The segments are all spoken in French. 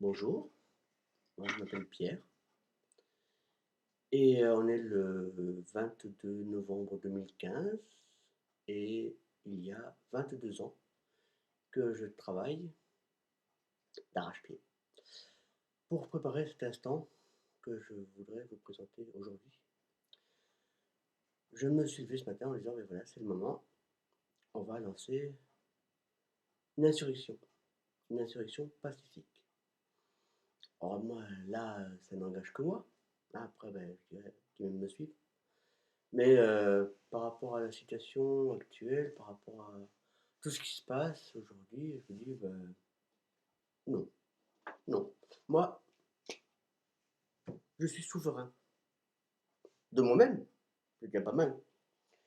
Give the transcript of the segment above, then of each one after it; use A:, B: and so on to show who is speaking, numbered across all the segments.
A: Bonjour, moi je m'appelle Pierre et on est le 22 novembre 2015 et il y a 22 ans que je travaille d'arrache-pied. Pour préparer cet instant que je voudrais vous présenter aujourd'hui, je me suis levé ce matin en disant, mais voilà, c'est le moment, on va lancer une insurrection pacifique. Alors moi, là, ça n'engage que moi. Là, après, ben, je dirais qu'ils viennent me suivre. Mais par rapport à la situation actuelle, par rapport à tout ce qui se passe aujourd'hui, je me dis, ben, non, non. Moi, je suis souverain de moi-même, c'est déjà pas mal.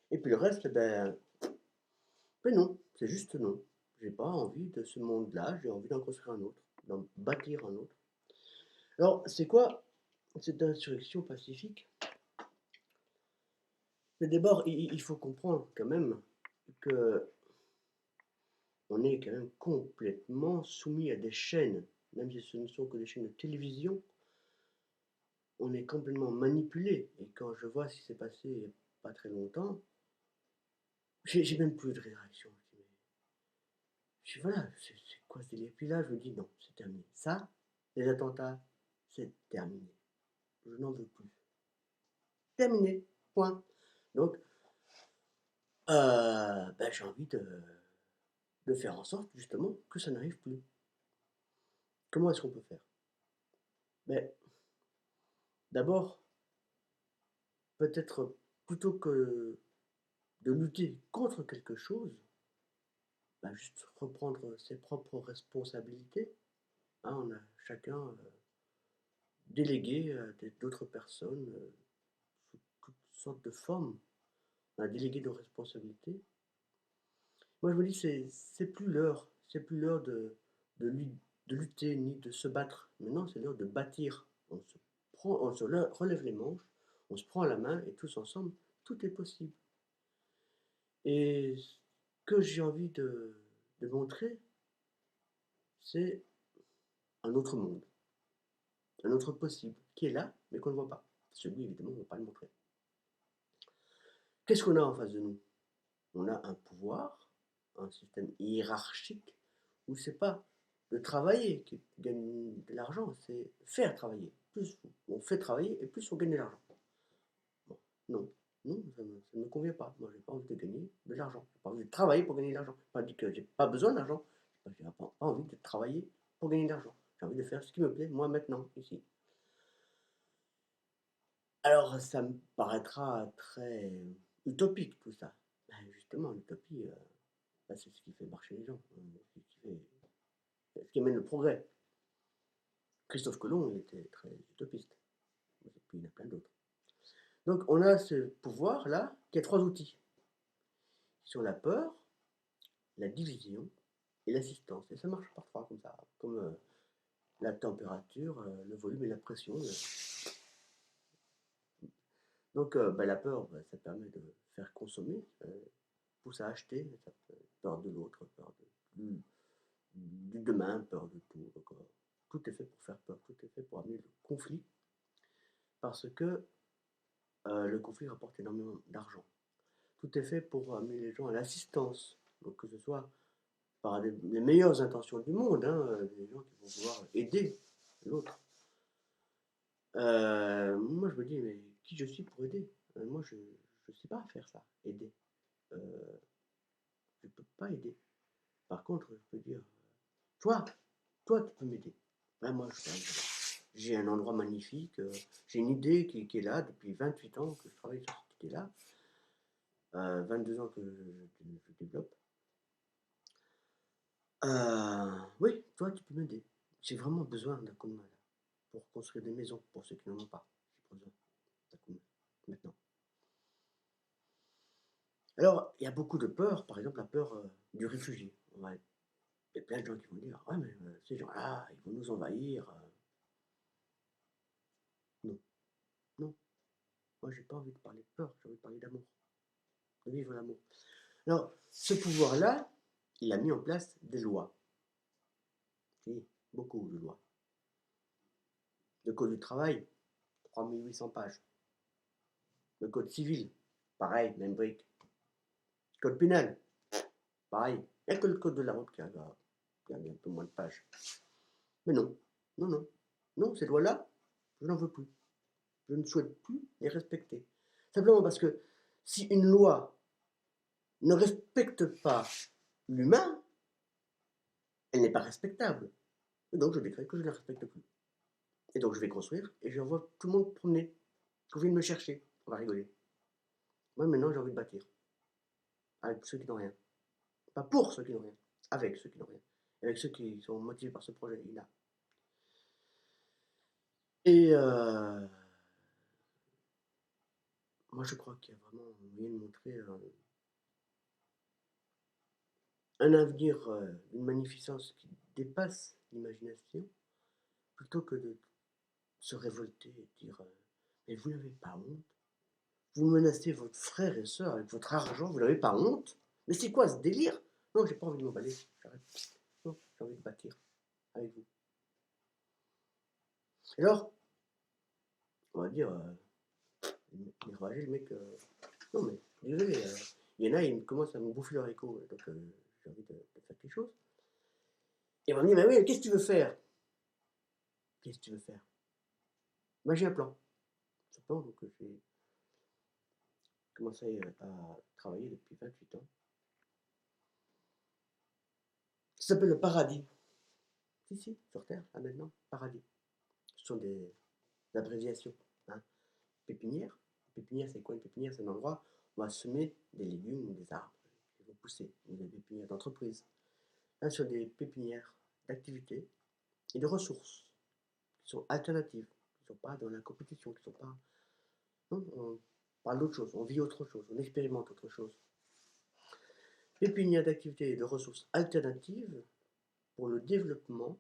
A: Et puis le reste, ben non, c'est juste non. J'ai pas envie de ce monde-là, j'ai envie d'en construire un autre, d'en bâtir un autre. Alors, c'est quoi cette insurrection pacifique? Mais d'abord, il faut comprendre quand même que on est quand même complètement soumis à des chaînes, même si ce ne sont que des chaînes de télévision, on est complètement manipulé. Et quand je vois ce qui s'est passé il n'y a pas très longtemps, j'ai même plus de réaction. Voilà, c'est quoi ce délire? Puis là, je me dis non, c'est terminé. Ça, les attentats, c'est terminé. Je n'en veux plus. Terminé. Point. Donc, ben, j'ai envie de faire en sorte justement que ça n'arrive plus. Comment est-ce qu'on peut faire? Ben, d'abord, peut-être plutôt que de lutter contre quelque chose, bah, juste reprendre ses propres responsabilités. Hein, on a chacun délégué d'autres personnes sous toutes sortes de formes. On a délégué nos responsabilités. Moi, je me dis, c'est plus l'heure de lutter ni de se battre. Maintenant, c'est l'heure de bâtir. On se relève les manches, on se prend la main et tous ensemble, tout est possible. Et ce que j'ai envie de montrer, c'est un autre monde, un autre possible, qui est là, mais qu'on ne voit pas. Celui, évidemment, on ne va pas le montrer. Qu'est-ce qu'on a en face de nous? On a un pouvoir, un système hiérarchique, où c'est pas de travailler qui gagne de l'argent, c'est faire travailler. Plus on fait travailler, et plus on gagne de l'argent. Bon, non, non, ça ne me convient pas. Moi, j'ai pas envie de gagner de l'argent. J'ai pas envie de travailler pour gagner de l'argent. Pas dit que j'ai pas besoin d'argent. J'ai pas envie de travailler pour gagner de l'argent. J'ai envie de faire ce qui me plaît, moi, maintenant, ici. Alors, ça me paraîtra très utopique tout ça. Ben, justement, l'utopie, ben, c'est ce qui fait marcher les gens, ce qui amène le progrès. Christophe Colomb, il était très utopiste. Et puis il y en a plein d'autres. Donc, on a ce pouvoir-là qui a trois outils. Sur la peur, la division et l'assistance. Et ça marche parfois comme ça, comme la température, le volume et la pression. Donc, ben, la peur, ben, ça permet de faire consommer, pousse à acheter, ça peur de l'autre, peur du demain, peur de tout. Donc, tout est fait pour faire peur, tout est fait pour amener le conflit, parce que le conflit rapporte énormément d'argent. Tout est fait pour amener les gens à l'assistance, donc que ce soit par les meilleures intentions du monde, hein, des gens qui vont vouloir aider l'autre. Moi, je me dis, mais qui je suis pour aider? Moi, je ne sais pas faire ça, aider. Euh, je ne peux pas aider. Par contre, je peux dire, toi, toi, tu peux m'aider. Ben, moi, j'ai un endroit magnifique, j'ai une idée qui est là depuis 28 ans que je travaille sur cette idée-là, 22 ans que je développe. Oui, toi, tu peux m'aider. J'ai vraiment besoin d'un coup de main là, pour construire des maisons pour ceux qui n'en ont pas. J'ai besoin d'un coup de main maintenant. Alors, il y a beaucoup de peur, par exemple la peur du réfugié. Il y a plein de gens qui vont dire, ouais, mais ces gens-là, ils vont nous envahir. Non, non, moi, j'ai pas envie de parler de peur, j'ai envie de parler d'amour, de vivre l'amour. Alors, ce pouvoir-là, il a mis en place des lois. Oui, beaucoup de lois. Le code du travail, 3800 pages. Le code civil, pareil, même brique. Code pénal, pareil. Il n'y a que le code de la route qui a un peu moins de pages. Mais non, non, non. Non, ces lois-là, je n'en veux plus. Je ne souhaite plus les respecter. Simplement parce que si une loi ne respecte pas l'humain, elle n'est pas respectable. Et donc je décrète que je ne la respecte plus. Et donc je vais construire et j'envoie tout le monde promener. Qu'on vienne me chercher. On va rigoler. Moi maintenant j'ai envie de bâtir. Avec ceux qui n'ont rien. Pas pour ceux qui n'ont rien. Avec ceux qui n'ont rien. Avec ceux qui sont motivés par ce projet-là. Et moi je crois qu'il y a vraiment moyen de montrer un avenir, une magnificence qui dépasse l'imagination, plutôt que de se révolter et dire mais vous n'avez pas honte? Vous menacez votre frère et soeur avec votre argent, vous n'avez pas honte? Mais c'est quoi ce délire? Non, j'ai pas envie de m'emballer, j'arrête. Non, j'ai envie de bâtir avec vous. Alors, on va dire, il réagit le mec, non mais, désolé, il y en a, ils commencent à me bouffer leur écho, donc j'ai envie de faire quelque chose. Et on va me dire, mais oui, qu'est-ce que tu veux faire? Qu'est-ce que tu veux faire? Moi j'ai un plan. Ce plan, donc j'ai commencé à travailler depuis 28 ans. Ça s'appelle le paradis. Si, sur Terre, là maintenant, paradis. Ce sont des abréviations. Hein. Pépinière. Pépinière, c'est quoi une pépinière? C'est un endroit où on va semer des légumes ou des arbres qui vont pousser. Des pépinières d'entreprise. Là, sur des pépinières d'activités et de ressources qui sont alternatives, qui ne sont pas dans la compétition, qui ne sont pas. Non, on parle d'autre chose, on vit autre chose, on expérimente autre chose. Pépinière d'activités et de ressources alternatives pour le développement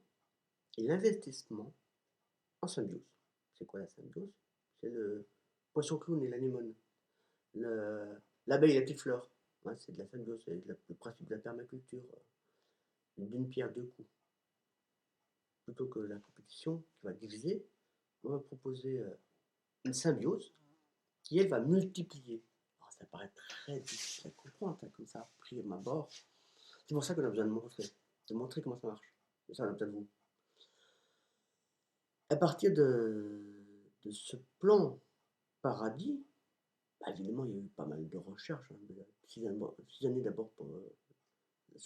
A: et l'investissement en symbiose. C'est quoi la symbiose? C'est le poisson clown et l'anémone. L'abeille et la petite fleur. Ouais, c'est de la symbiose, c'est le principe de la permaculture. D'une pierre deux coups. Plutôt que la compétition qui va diviser, on va proposer une symbiose qui, elle, va multiplier. Alors, ça paraît très difficile à comprendre, hein, comme ça, a pris ma bord. C'est pour ça qu'on a besoin de montrer comment ça marche. Et ça, on a besoin de vous. À partir de ce plan paradis, bah, évidemment, il y a eu pas mal de recherches. Hein, 6 années d'abord pour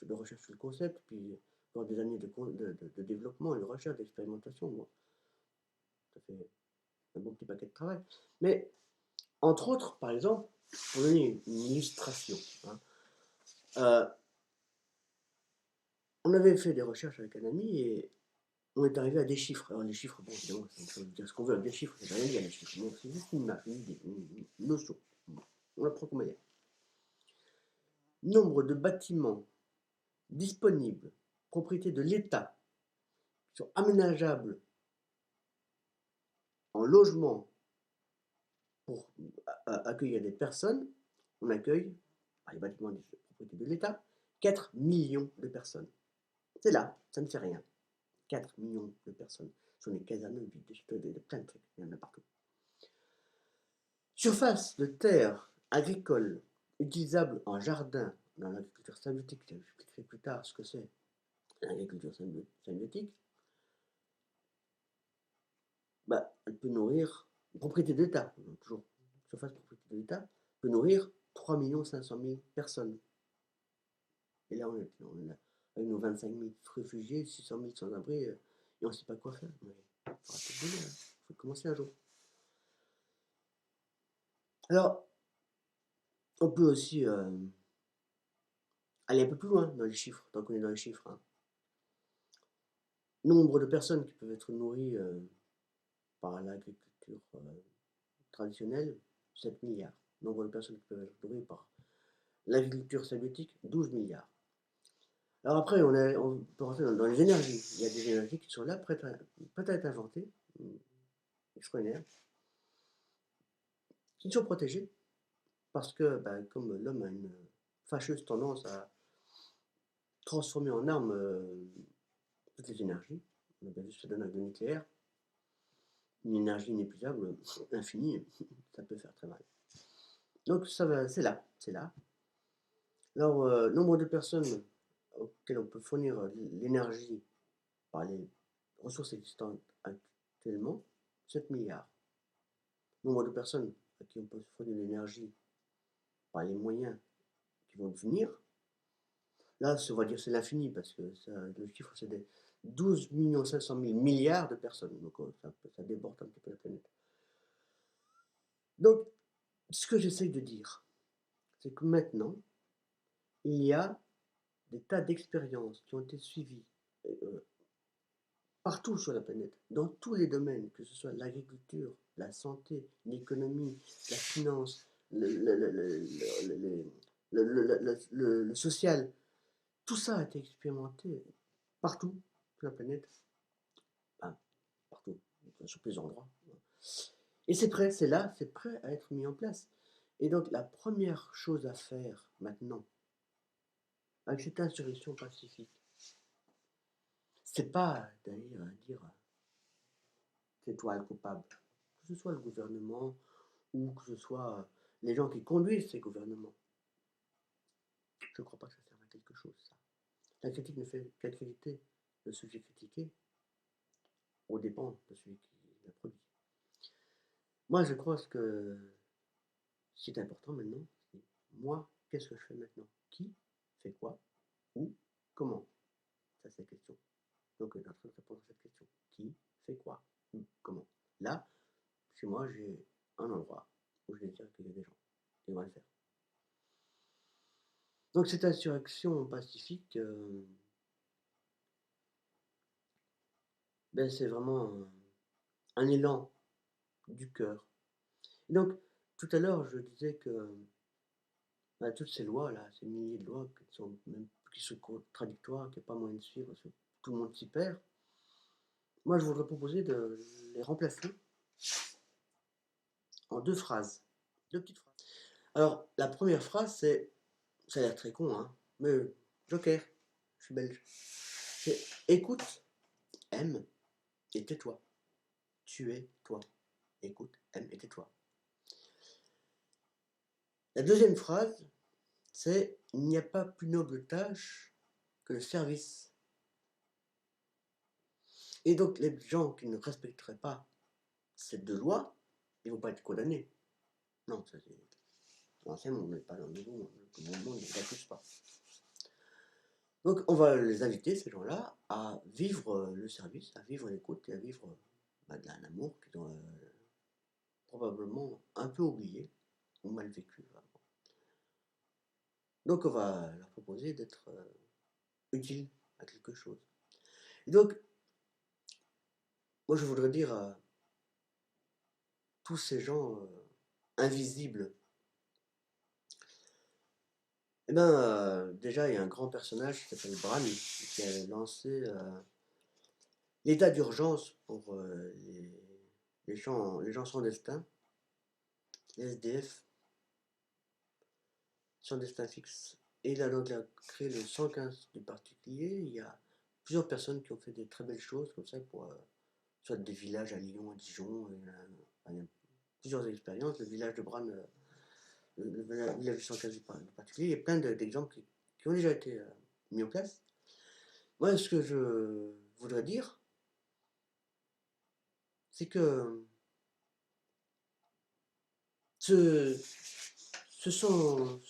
A: de recherche sur le concept, puis pour des années de développement et de recherche, d'expérimentation. Bon, ça fait un bon petit paquet de travail. Mais, entre autres, par exemple, pour donner une illustration, hein, on avait fait des recherches avec un ami et on est arrivé à des chiffres. Alors les chiffres, bon, évidemment, on peut dire ce qu'on veut avec des chiffres, ça veut rien dire les chiffres. Donc c'est juste une image, une idée, une notion. On la prend comme elle est. Nombre de bâtiments disponibles, propriété de l'État, qui sont aménageables en logement pour accueillir des personnes, on accueille, par les bâtiments de propriété de l'État, 4 millions de personnes. C'est là, ça ne fait rien. 4 millions de personnes. Ce sont des casernes vides, plein de trucs, il y en a partout. Surface de terre agricole utilisable en jardin dans l'agriculture symbiotique, j'expliquerai plus tard ce que c'est l'agriculture symbiotique, bah, elle peut nourrir, propriété d'État, toujours surface propriété de l'État, peut nourrir 3 500 000 personnes. Et là, on a, avec nos 25 000 réfugiés, 600 000 sans-abri, et on ne sait pas quoi faire. Mais il faut commencer un jour. Alors, on peut aussi aller un peu plus loin dans les chiffres, tant qu'on est dans les chiffres. Hein. Nombre de personnes qui peuvent être nourries par l'agriculture traditionnelle, 7 milliards. Nombre de personnes qui peuvent être nourries par l'agriculture symbiotique, 12 milliards. Alors après, on peut rentrer dans les énergies. Il y a des énergies qui sont là, prêtes à être inventées, extraordinaires, qui sont protégées, parce que, ben, comme l'homme a une fâcheuse tendance à transformer en armes toutes les énergies, on a bien vu ce que ça donne avec le nucléaire, une énergie inépuisable, infinie, ça peut faire très mal. Donc ça va, c'est là, c'est là. Alors, nombre de personnes auxquelles on peut fournir l'énergie par les ressources existantes actuellement, 7 milliards. Nombre de personnes à qui on peut fournir l'énergie par les moyens qui vont devenir, là, on va dire c'est l'infini, parce que ça, le chiffre, c'est des 12 500 000 milliards de personnes. Donc, ça déborde un petit peu la planète. Donc, ce que j'essaye de dire, c'est que maintenant, il y a des tas d'expériences qui ont été suivies partout sur la planète, dans tous les domaines, que ce soit l'agriculture, la santé, l'économie, la finance, le social. Tout ça a été expérimenté partout sur la planète, enfin, partout, sur plusieurs endroits. Et c'est prêt, c'est là, c'est prêt à être mis en place. Et donc la première chose à faire maintenant, avec cette insurrection pacifique, c'est pas d'aller dire c'est toi le coupable. Que ce soit le gouvernement ou que ce soit les gens qui conduisent ces gouvernements. Je ne crois pas que ça serve à quelque chose, ça. La critique ne fait qu'accréditer le sujet critiqué aux dépens de celui qui l'a produit. Moi, je crois que ce qui est important maintenant, c'est moi, qu'est-ce que je fais maintenant? Qui fait quoi? Où? Comment? Ça, c'est la question. Donc, on est en train de répondre à cette question. Qui fait quoi? Où? Comment? Là, chez moi, j'ai un endroit où je vais dire qu'il y a des gens. Et on va le faire. Donc, cette insurrection pacifique, ben, c'est vraiment un élan du cœur. Et donc, tout à l'heure, je disais que bah, toutes ces lois-là, ces milliers de lois qui sont contradictoires, qu'il n'y a pas moyen de suivre, parce que tout le monde s'y perd, moi, je voudrais proposer de les remplacer en deux phrases, deux petites phrases. Alors, la première phrase, c'est, ça a l'air très con, hein, mais Joker, je suis belge. C'est écoute, aime et tais-toi. Tu es toi. Écoute, aime et tais-toi. La deuxième phrase, c'est il n'y a pas plus noble tâche que le service. Et donc, les gens qui ne respecteraient pas ces deux lois, ils ne vont pas être condamnés. Non, ça c'est l'ancien monde, mais pas dans le nouveau monde, ne l'accuse pas. Donc, on va les inviter, ces gens-là, à vivre le service, à vivre l'écoute et à vivre de l'amour qu'ils ont probablement un peu oublié ou mal vécu. Vraiment. Donc, on va leur proposer d'être utile à quelque chose. Et donc, moi, je voudrais dire à tous ces gens invisibles, eh bien, déjà, il y a un grand personnage qui s'appelle Bran, qui a lancé l'état d'urgence pour les gens sans destin, les SDF, sans destin fixe. Et il a donc créé le 115 du particulier. Il y a plusieurs personnes qui ont fait des très belles choses comme ça pour soit des villages à Lyon, à Dijon. Il y a plusieurs expériences. Le village de Bran, le village du 115 du particulier, il y a plein d'exemples qui ont déjà été mis en place. Moi, ce que je voudrais dire, c'est que ce, ce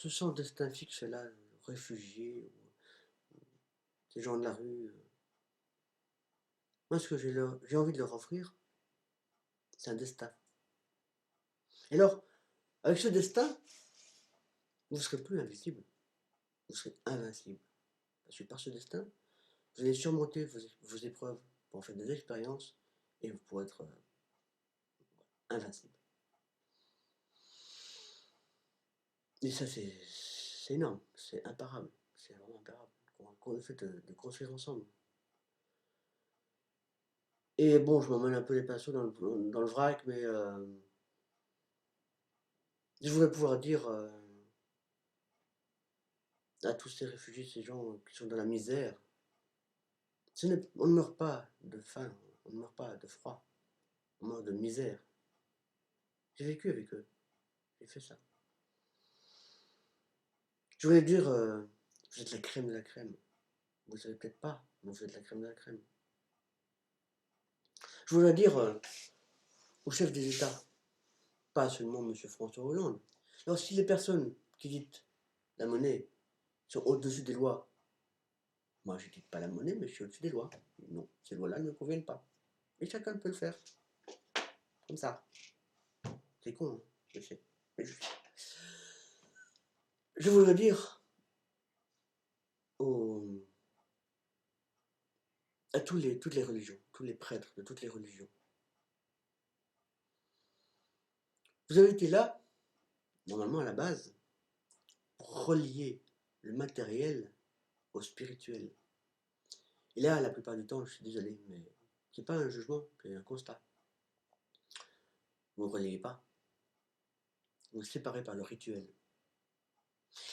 A: sans destin fixe-là, réfugiés, ces gens de la rue, moi, ce que j'ai envie de leur offrir, c'est un destin. Et alors, avec ce destin, vous ne serez plus invisible, vous serez invincible. Parce que par ce destin, vous allez surmonter vos épreuves pour en faire des expériences et vous pourrez être invincible. Et ça, c'est énorme, c'est imparable, c'est vraiment imparable qu'on le fait de construire ensemble. Et bon, je m'emmène un peu les pinceaux dans le vrac, mais je voudrais pouvoir dire à tous ces réfugiés, ces gens qui sont dans la misère, on ne meurt pas de faim, on ne meurt pas de froid. moment de misère. J'ai vécu avec eux, j'ai fait ça. Je voulais dire, vous êtes la crème de la crème. Vous ne savez peut-être pas, mais vous êtes la crème de la crème. Je voulais dire au chef des États, pas seulement M. François Hollande. Alors si les personnes qui dictent la monnaie sont au-dessus des lois, moi je ne dicte pas la monnaie, mais je suis au-dessus des lois. Non, ces lois-là ne me conviennent pas. Et chacun peut le faire. Comme ça. C'est con, hein, je sais. Mais je voudrais dire à toutes les religions, tous les prêtres de toutes les religions. Vous avez été là, normalement à la base, pour relier le matériel au spirituel. Et là, la plupart du temps, je suis désolé, mais c'est pas un jugement, c'est un constat. Vous ne reliez pas. Vous le séparez par le rituel.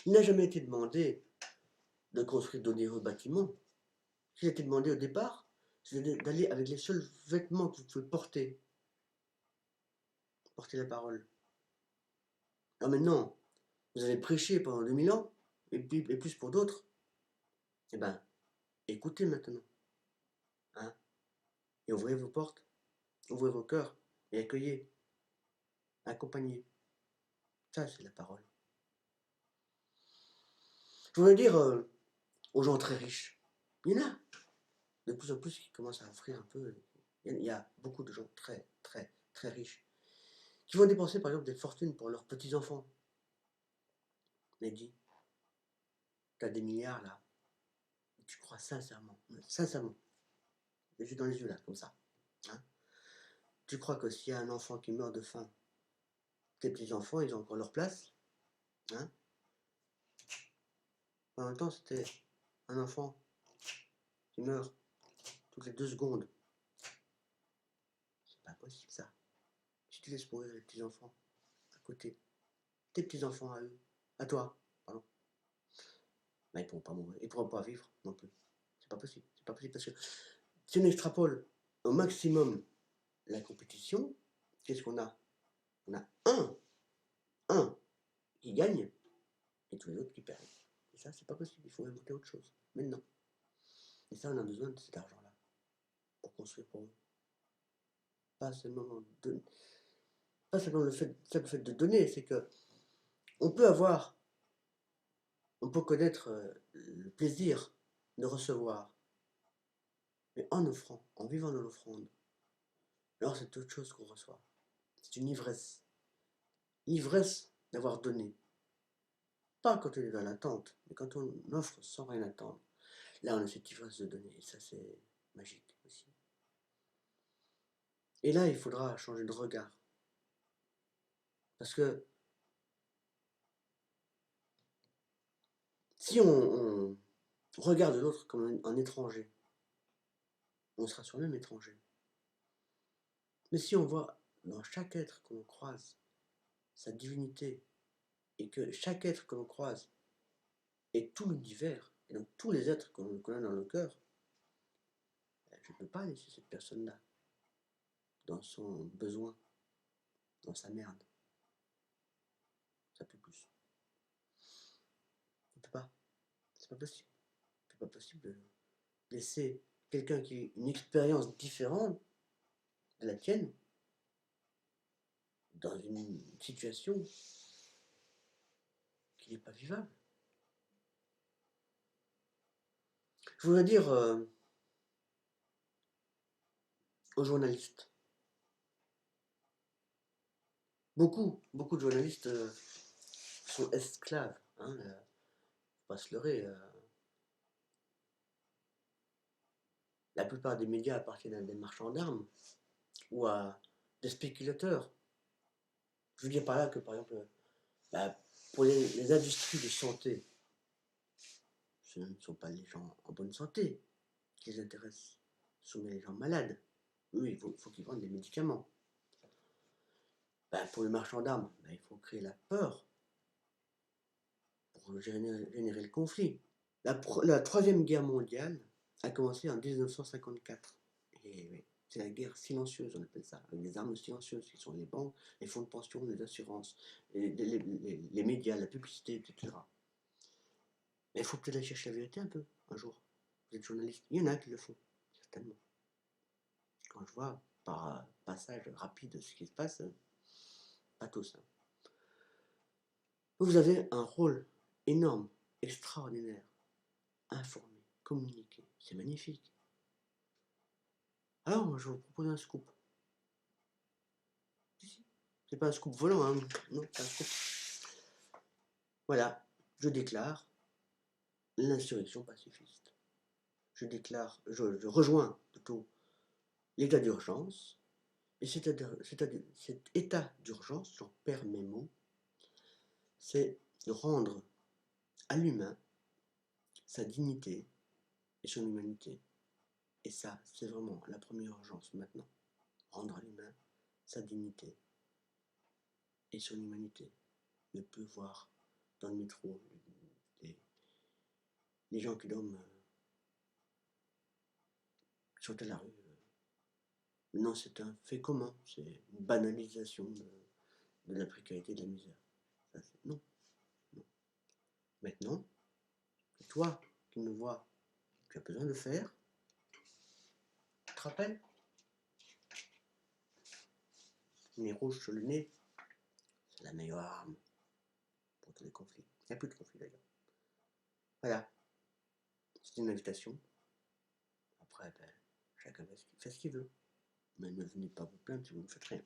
A: Il n'a jamais été demandé de construire d'onéreux bâtiments. Ce qui a été demandé au départ, c'est d'aller avec les seuls vêtements que vous pouvez porter. Porter la parole. Alors maintenant, vous avez prêché pendant 2000 ans, et plus pour d'autres. Eh bien, écoutez maintenant. Hein, et ouvrez vos portes, ouvrez vos cœurs, et accueillez, accompagnez. Ça, c'est la parole. Je voudrais dire aux gens très riches, il y en a de plus en plus qui commencent à offrir un peu. Il y a beaucoup de gens très, très, très riches qui vont dépenser par exemple des fortunes pour leurs petits-enfants. Mais dis, tu as des milliards là, tu crois sincèrement, les yeux dans les yeux là, comme ça. Hein, tu crois que s'il y a un enfant qui meurt de faim, tes petits-enfants, ils ont encore leur place? Hein, en même temps, c'était un enfant qui meurt toutes les 2 secondes. C'est pas possible ça. Si tu laisses mourir les petits-enfants à côté, tes petits-enfants à eux, à toi, pardon, ben, ils ne pourront pas mourir, ils ne pourront pas vivre non plus. C'est pas possible. C'est pas possible parce que si on extrapole au maximum la compétition, qu'est-ce qu'on a? On a un qui gagne et tous les autres qui perdent. Et ça, c'est pas possible. Il faut inventer autre chose. Maintenant. Et ça, on a besoin de cet argent-là pour construire pour eux. Pas seulement le fait de donner, c'est que on peut connaître le plaisir de recevoir, mais en offrant, en vivant dans l'offrande, alors c'est autre chose qu'on reçoit. C'est une ivresse. L'ivresse d'avoir donné. Pas quand on est dans l'attente, mais quand on offre sans rien attendre. Là, on a cette ivresse de donner, et ça, c'est magique aussi. Et là, il faudra changer de regard. Parce que si on regarde l'autre comme un étranger, on sera soi-même étranger. Mais si on voit dans chaque être que l'on croise sa divinité, et que chaque être que l'on croise est tout l'univers, et donc tous les êtres qu'on a dans le cœur, je ne peux pas laisser cette personne-là dans son besoin, dans sa merde. Ça peut plus. On ne peut pas. C'est pas possible. C'est pas possible de laisser quelqu'un qui a une expérience différente de la tienne dans une situation qui n'est pas vivable. Je voudrais dire aux journalistes, beaucoup de journalistes sont esclaves. Hein, faut pas se leurrer. La plupart des médias appartiennent à des marchands d'armes ou à des spéculateurs. Je veux dire par là que, par exemple, bah, pour les industries de santé, ce ne sont pas les gens en bonne santé qui les intéressent, ce sont les gens malades. Eux, il faut qu'ils vendent des médicaments. Bah, pour les marchands d'armes, bah, il faut créer la peur pour générer le conflit. La Troisième Guerre mondiale a commencé en 1954. Et oui, C'est la guerre silencieuse, on appelle ça, avec des armes silencieuses qui sont les banques, les fonds de pension, les assurances, les médias, la publicité, etc. Mais il faut peut-être aller chercher la vérité un peu, un jour. Vous êtes journaliste. Il y en a qui le font, certainement. Quand je vois par passage rapide ce qui se passe, pas tous. Hein. Vous avez un rôle énorme, extraordinaire. Informer, communiquer, c'est magnifique. Alors, je vais vous proposer un scoop. C'est pas un scoop volant, hein. Non, c'est un scoop. Voilà, je déclare l'insurrection pacifiste. Je rejoins plutôt l'état d'urgence, et cet état d'urgence, j'en perds mes mots, c'est de rendre à l'humain sa dignité et son humanité. Et ça, c'est vraiment la première urgence maintenant. Rendre à l'humain sa dignité et son humanité. Ne peut voir dans le métro les gens qui dorment sont à la rue. Non, c'est un fait commun, c'est une banalisation de la précarité et de la misère. Ça, non, non. Maintenant, c'est toi qui me vois, tu as besoin de faire. Tu te rappelles? Nez rouge sur le nez, c'est la meilleure arme pour tous les conflits. Il n'y a plus de conflits d'ailleurs. Voilà, c'est une invitation. Après, ben, chacun fait ce qu'il veut. Mais ne venez pas vous plaindre si vous ne faites rien.